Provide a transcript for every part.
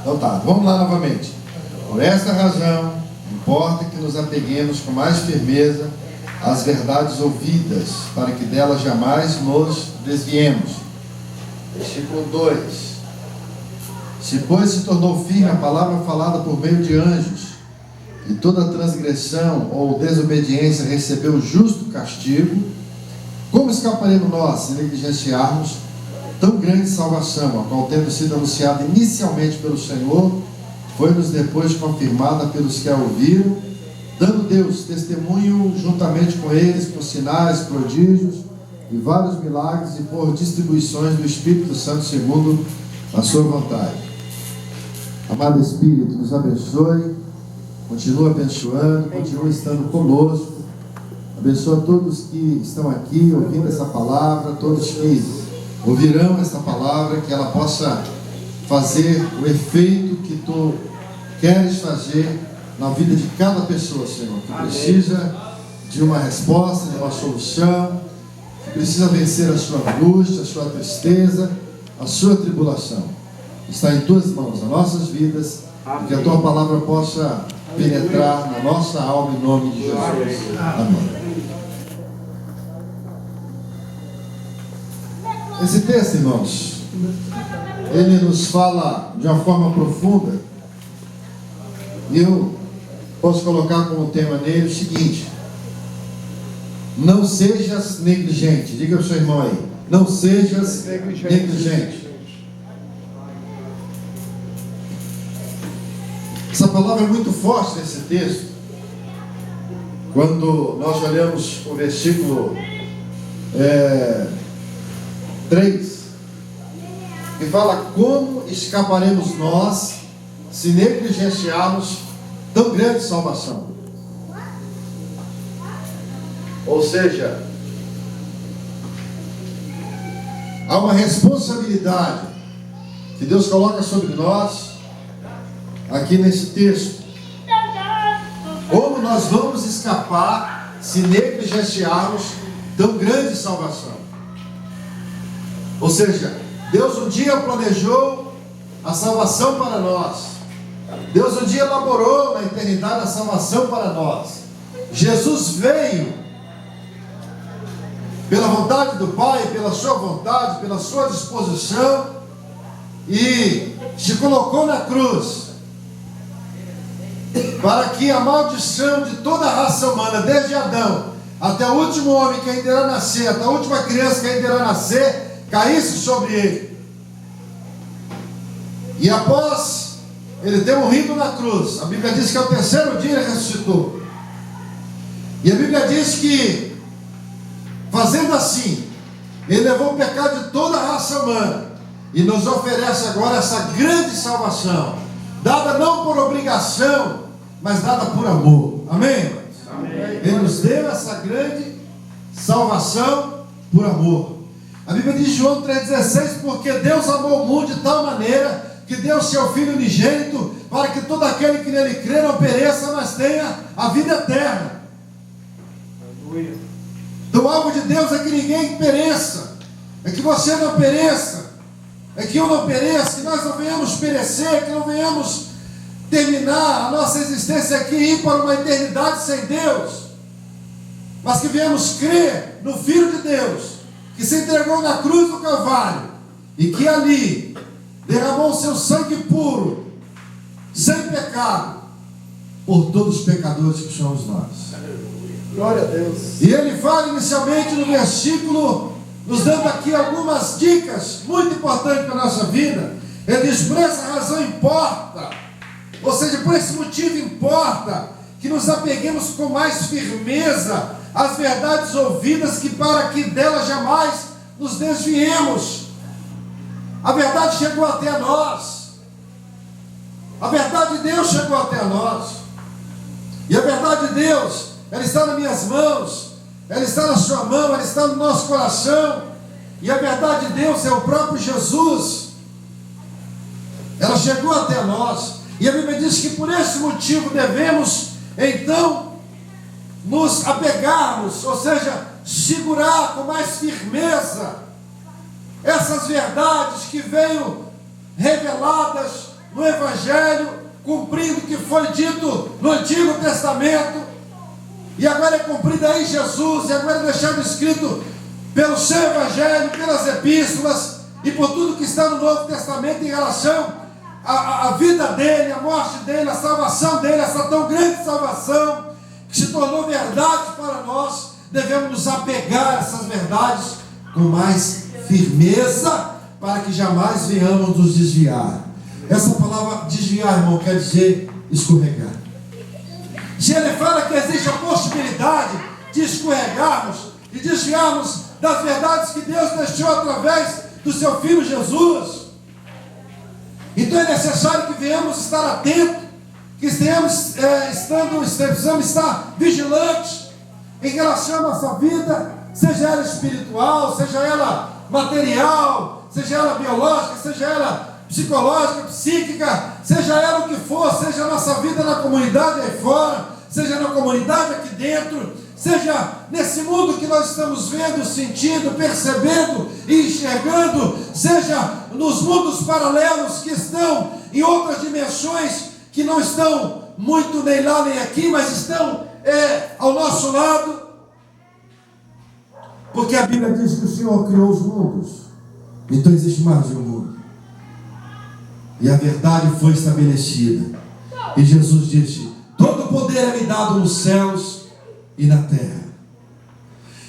Então tá, vamos lá novamente. Por esta razão, importa que nos apeguemos com mais firmeza às verdades ouvidas, para que delas jamais nos desviemos. Versículo 2. Se, pois, se tornou firme a palavra falada por meio de anjos, e toda transgressão ou desobediência recebeu justo castigo, como escaparemos nós se negligenciarmos tão grande salvação, a qual, tendo sido anunciada inicialmente pelo Senhor, foi-nos depois confirmada pelos que a ouviram, dando Deus testemunho juntamente com eles, por sinais, prodígios e vários milagres, e por distribuições do Espírito Santo segundo a sua vontade. Amado Espírito, nos abençoe, continua abençoando, continua estando conosco, abençoa todos que estão aqui ouvindo essa palavra, todos que ouvirão essa palavra, que ela possa fazer o efeito que Tu queres fazer na vida de cada pessoa, Senhor, que precisa de uma resposta, de uma solução, que precisa vencer a sua angústia, a sua tristeza, a sua tribulação. Está em Tuas mãos, as nossas vidas, e que a Tua palavra possa penetrar na nossa alma, em nome de Jesus. Amém. Esse texto, irmãos, ele nos fala de uma forma profunda, e eu posso colocar como tema nele o seguinte: não sejas negligente. Diga para o seu irmão aí: não sejas negligente. Essa palavra é muito forte nesse texto. Quando nós olhamos o versículo 3, que fala: como escaparemos nós se negligenciarmos tão grande salvação? Ou seja, há uma responsabilidade que Deus coloca sobre nós aqui nesse texto. Como nós vamos escapar se negligenciarmos tão grande salvação? Ou seja, Deus um dia planejou a salvação para nós. Deus um dia elaborou na eternidade a salvação para nós. Jesus veio pela vontade do Pai, pela sua vontade, pela sua disposição, e se colocou na cruz para que a maldição de toda a raça humana, desde Adão até o último homem que ainda irá nascer, até a última criança que ainda irá nascer, caísse sobre ele. E após ele ter morrido na cruz, a Bíblia diz que ao terceiro dia ele ressuscitou. E a Bíblia diz que, fazendo assim, ele levou o pecado de toda a raça humana e nos oferece agora essa grande salvação, dada não por obrigação, mas dada por amor. Amém? Amém. Ele nos deu essa grande salvação por amor. A Bíblia diz em João 3,16: porque Deus amou o mundo de tal maneira que deu seu Filho unigênito, para que todo aquele que nele crê não pereça, mas tenha a vida eterna. Então o alvo de Deus é que ninguém pereça, é que você não pereça, é que eu não pereça, que nós não venhamos perecer, que não venhamos terminar a nossa existência aqui e ir para uma eternidade sem Deus, mas que viemos crer no Filho de Deus, que se entregou na cruz do Calvário e que ali derramou o seu sangue puro, sem pecado, por todos os pecadores que somos nós. Glória a Deus. E ele fala inicialmente no versículo, nos dando aqui algumas dicas muito importantes para a nossa vida. Ele diz: por essa razão importa, ou seja, por esse motivo importa que nos apeguemos com mais firmeza às verdades ouvidas, que para que delas jamais nos desviemos. A verdade chegou até nós, a verdade de Deus chegou até nós, e a verdade de Deus, ela está nas minhas mãos, ela está na sua mão, ela está no nosso coração, e a verdade de Deus é o próprio Jesus. Ela chegou até nós, e a Bíblia diz que por esse motivo devemos então nos apegarmos, ou seja, segurar com mais firmeza essas verdades que veio reveladas no Evangelho, cumprindo o que foi dito no Antigo Testamento, e agora é cumprida em Jesus, e agora é deixado escrito pelo seu Evangelho, pelas epístolas, e por tudo que está no Novo Testamento em relação à vida dele, à morte dele, à salvação dele, essa tão grande salvação, que se tornou verdade para nós. Devemos nos apegar a essas verdades com mais firmeza, para que jamais venhamos nos desviar. Essa palavra desviar, irmão, quer dizer escorregar. Se ele fala que existe a possibilidade de escorregarmos e desviarmos das verdades que Deus deixou através do seu Filho Jesus, então é necessário que venhamos estar atentos, que precisamos estar vigilantes em relação à nossa vida, seja ela espiritual, seja ela material, seja ela biológica, seja ela psicológica, psíquica, seja ela o que for, seja a nossa vida na comunidade aí fora, seja na comunidade aqui dentro, seja nesse mundo que nós estamos vendo, sentindo, percebendo e enxergando, seja nos mundos paralelos que estão em outras dimensões, que não estão muito nem lá nem aqui, mas estão ao nosso lado, porque a Bíblia diz que o Senhor criou os mundos, então existe mais de um mundo, e a verdade foi estabelecida, e Jesus disse: todo poder é me dado nos céus e na terra.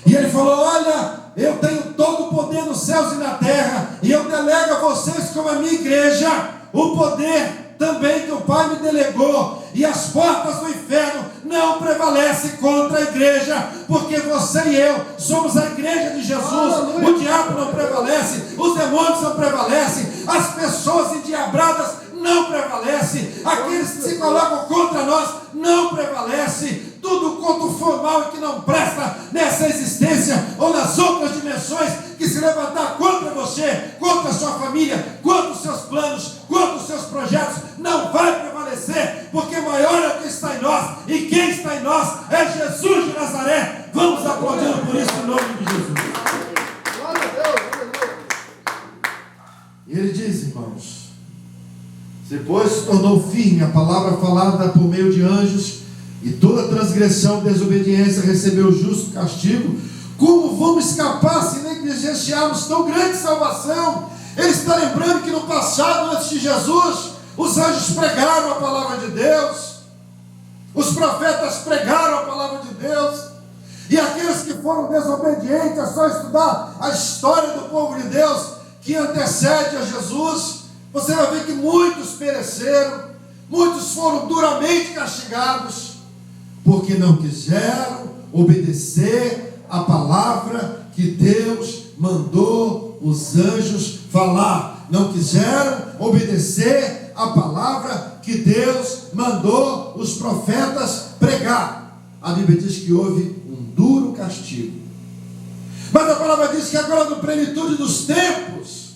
E ele falou: olha, eu tenho todo o poder nos céus e na terra, e eu delego a vocês, como a minha igreja, o poder também que o Pai me delegou, e as portas do inferno não prevalecem contra a igreja, porque você e eu somos a igreja de Jesus. O diabo não prevalece, os demônios não prevalecem, as pessoas endiabradas não prevalecem, aqueles que se colocam contra nós não prevalecem. Tudo quanto for mal e que não presta nessa existência ou nas outras dimensões, que se levantar contra você, contra a sua família, contra os seus planos, contra os seus projetos, não vai prevalecer, porque maior é o que está em nós, e quem está em nós é Jesus de Nazaré. Vamos aplaudindo por isso em nome de Jesus. Glória a Deus, aleluia. E ele diz, irmãos: depois se tornou firme a palavra falada por meio de anjos, e toda transgressão, desobediência recebeu justo castigo. Como vamos escapar se negligenciarmos tão grande salvação? Ele está lembrando que no passado, antes de Jesus, os anjos pregaram a palavra de Deus, os profetas pregaram a palavra de Deus, e aqueles que foram desobedientes, é só estudar a história do povo de Deus que antecede a Jesus, você vai ver que muitos pereceram, muitos foram duramente castigados, porque não quiseram obedecer a palavra que Deus mandou os anjos falar, não quiseram obedecer a palavra que Deus mandou os profetas pregar. A Bíblia diz que houve um duro castigo, mas a palavra diz que agora, na plenitude dos tempos,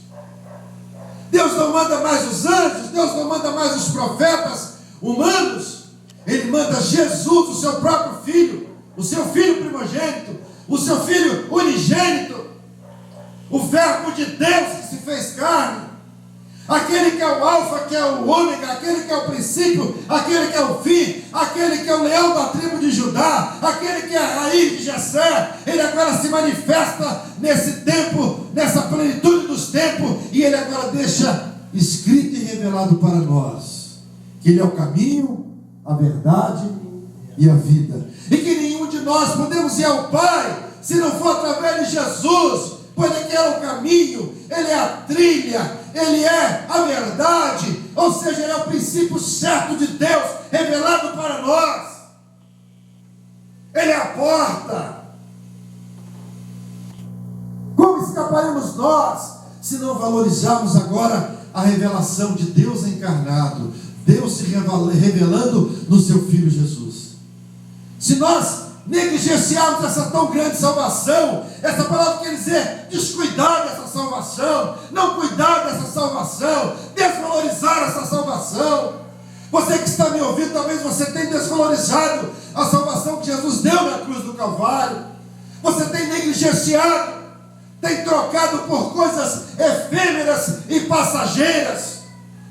Deus não manda mais os anjos, Deus não manda mais os profetas humanos, Ele manda Jesus, o seu próprio Filho, o seu Filho primogênito, o seu Filho unigênito, o Verbo de Deus que se fez carne, aquele que é o alfa, que é o ômega, aquele que é o princípio, aquele que é o fim, aquele que é o leão da tribo de Judá, aquele que é a raiz de Jessé. Ele agora se manifesta nesse tempo, nessa plenitude dos tempos, e ele agora deixa escrito e revelado para nós que ele é o caminho, a verdade e a vida, e que nenhum de nós podemos ir ao Pai se não for através de Jesus, pois ele é o caminho, ele é a trilha, ele é a verdade, ou seja, ele é o princípio certo de Deus revelado para nós, ele é a porta. Como escaparemos nós se não valorizarmos agora a revelação de Deus encarnado, Deus se revelando no seu Filho Jesus? Se nós negligenciarmos essa tão grande salvação, essa palavra quer dizer descuidar dessa salvação, não cuidar dessa salvação, desvalorizar essa salvação. Você que está me ouvindo, talvez você tenha desvalorizado a salvação que Jesus deu na cruz do Calvário, você tem negligenciado, tem trocado por coisas efêmeras e passageiras,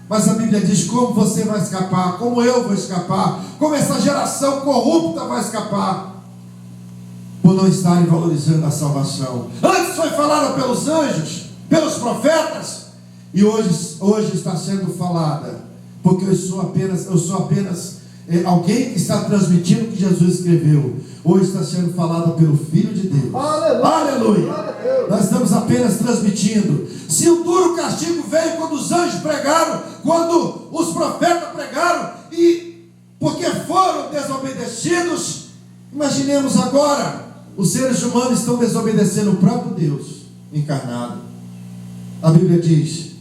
Mas a Bíblia diz como você vai escapar, como eu vou escapar, como essa geração corrupta vai escapar, por não estarem valorizando a salvação. Antes foi falada pelos anjos, pelos profetas, e hoje está sendo falada, porque eu sou apenas alguém que está transmitindo o que Jesus escreveu. Hoje está sendo falada pelo Filho de Deus. Aleluia! Aleluia! Aleluia! Nós estamos apenas transmitindo. Se o duro castigo veio quando os anjos pregaram, quando os profetas pregaram, e porque foram desobedecidos, imaginemos agora, os seres humanos estão desobedecendo o próprio Deus encarnado. A Bíblia diz: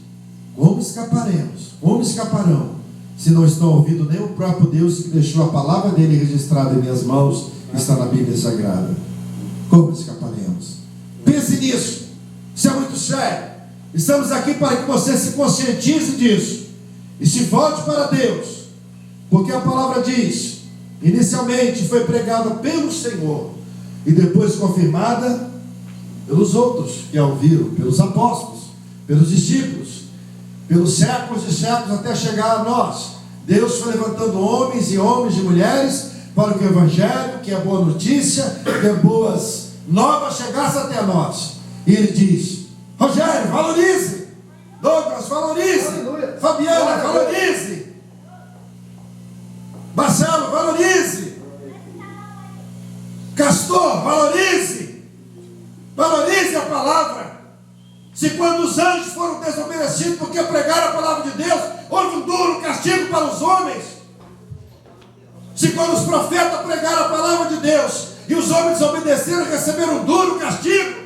como escaparemos? Como escaparão? Se não estão ouvindo nem o próprio Deus que deixou a palavra dele registrada em minhas mãos, está na Bíblia Sagrada. Como escaparemos? Pense nisso. Isso é muito sério. Estamos aqui para que você se conscientize disso e se volte para Deus, porque a palavra diz: inicialmente foi pregada pelo Senhor e depois confirmada pelos outros que a ouviram, pelos apóstolos, pelos discípulos, pelos séculos e séculos até chegar a nós. Deus foi levantando homens e mulheres para que o Evangelho, que é boa notícia, que é boas novas, chegasse até nós. E Ele diz: Rogério, valorize. Douglas, valorize. Aleluia. Fabiana, valorize. Marcelo, valorize. Castor, valorize. Valorize a palavra. Se quando os anjos foram desobedecidos porque pregaram a palavra de Deus, houve um duro castigo para os homens. Se quando os profetas pregaram a palavra de Deus e os homens desobedeceram e receberam um duro castigo,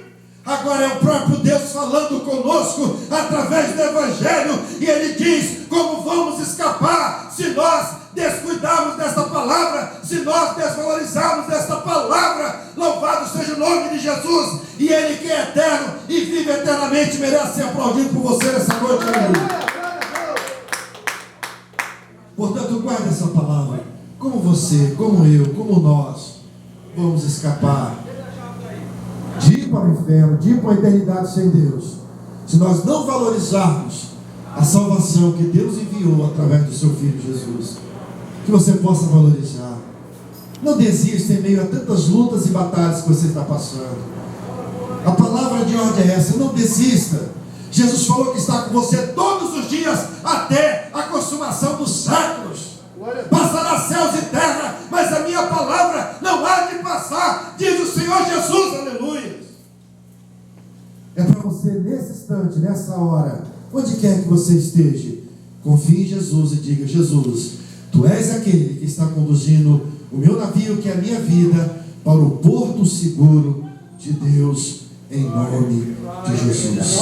agora é o próprio Deus falando conosco através do Evangelho, e Ele diz como vamos escapar se nós descuidarmos desta palavra, se nós desvalorizarmos desta palavra. Louvado seja o nome de Jesus. E Ele que é eterno e vive eternamente merece ser aplaudido por você nessa noite. Portanto, guarde essa palavra. Como você, como eu, como nós vamos escapar de ir para o inferno, de ir para a eternidade sem Deus, se nós não valorizarmos a salvação que Deus enviou através do seu Filho Jesus? Que você possa valorizar. Não desista em meio a tantas lutas e batalhas que você está passando. A palavra de ordem é essa: não desista. Jesus falou que está com você todos os dias até a consumação dos séculos. Passará céus e terra, mas a minha palavra não há de passar, diz o Senhor Jesus. Aleluia. É para você nesse instante, nessa hora, onde quer que você esteja, confie em Jesus e diga: Jesus, Tu és aquele que está conduzindo o meu navio, que é a minha vida, para o porto seguro de Deus, em nome de Jesus.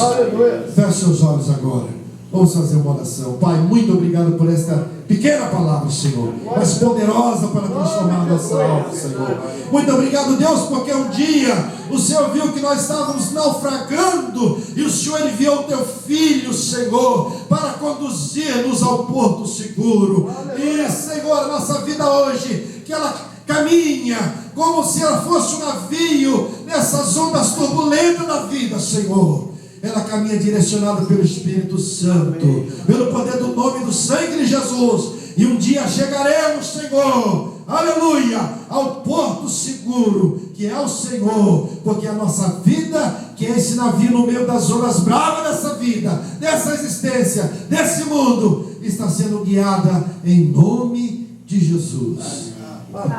Feche seus olhos agora. Vamos fazer uma oração. Pai, muito obrigado por esta pequena palavra, Senhor, mas poderosa para transformar nossa alma, Senhor. Muito obrigado, Deus, porque um dia o Senhor viu que nós estávamos naufragando e o Senhor enviou o Teu Filho, Senhor, para conduzir-nos ao porto seguro. E, Senhor, a nossa vida hoje, que ela caminha como se ela fosse um navio nessas ondas turbulentas da vida, Senhor. Ela caminha direcionada pelo Espírito Santo, pelo poder do nome e do sangue de Jesus. E um dia chegaremos, Senhor, aleluia, ao porto seguro, que é o Senhor. Porque a nossa vida, que é esse navio no meio das ondas bravas dessa vida, dessa existência, desse mundo, está sendo guiada em nome de Jesus.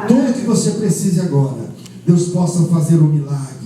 Tudo que você precise agora, Deus possa fazer um milagre.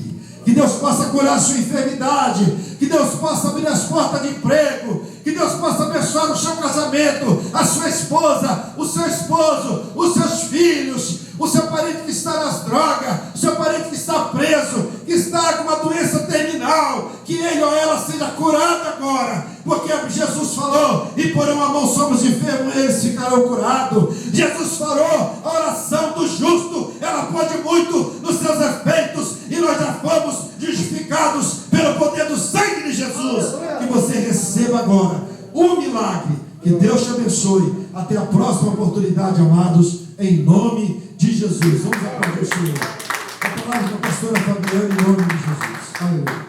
Que Deus possa curar a sua enfermidade. Que Deus possa abrir as portas de emprego. Que Deus possa abençoar o seu casamento, a sua esposa, o seu esposo, os seus filhos, o seu parente que está nas drogas, o seu parente que está preso, que está com uma doença terminal. Que ele ou ela seja curado agora. Porque Jesus falou: e porão a mão sobre os enfermos, eles ficarão curados. Jesus falou: a oração do justo, ela pode muito nos seus efeitos. E nós já fomos justificados pelo poder do sangue de Jesus. Que você receba agora um milagre. Que Deus te abençoe. Até a próxima oportunidade, amados, em nome de Jesus. Vamos aplaudir o Senhor. A palavra da pastora Fabiana, em nome de Jesus. Aleluia.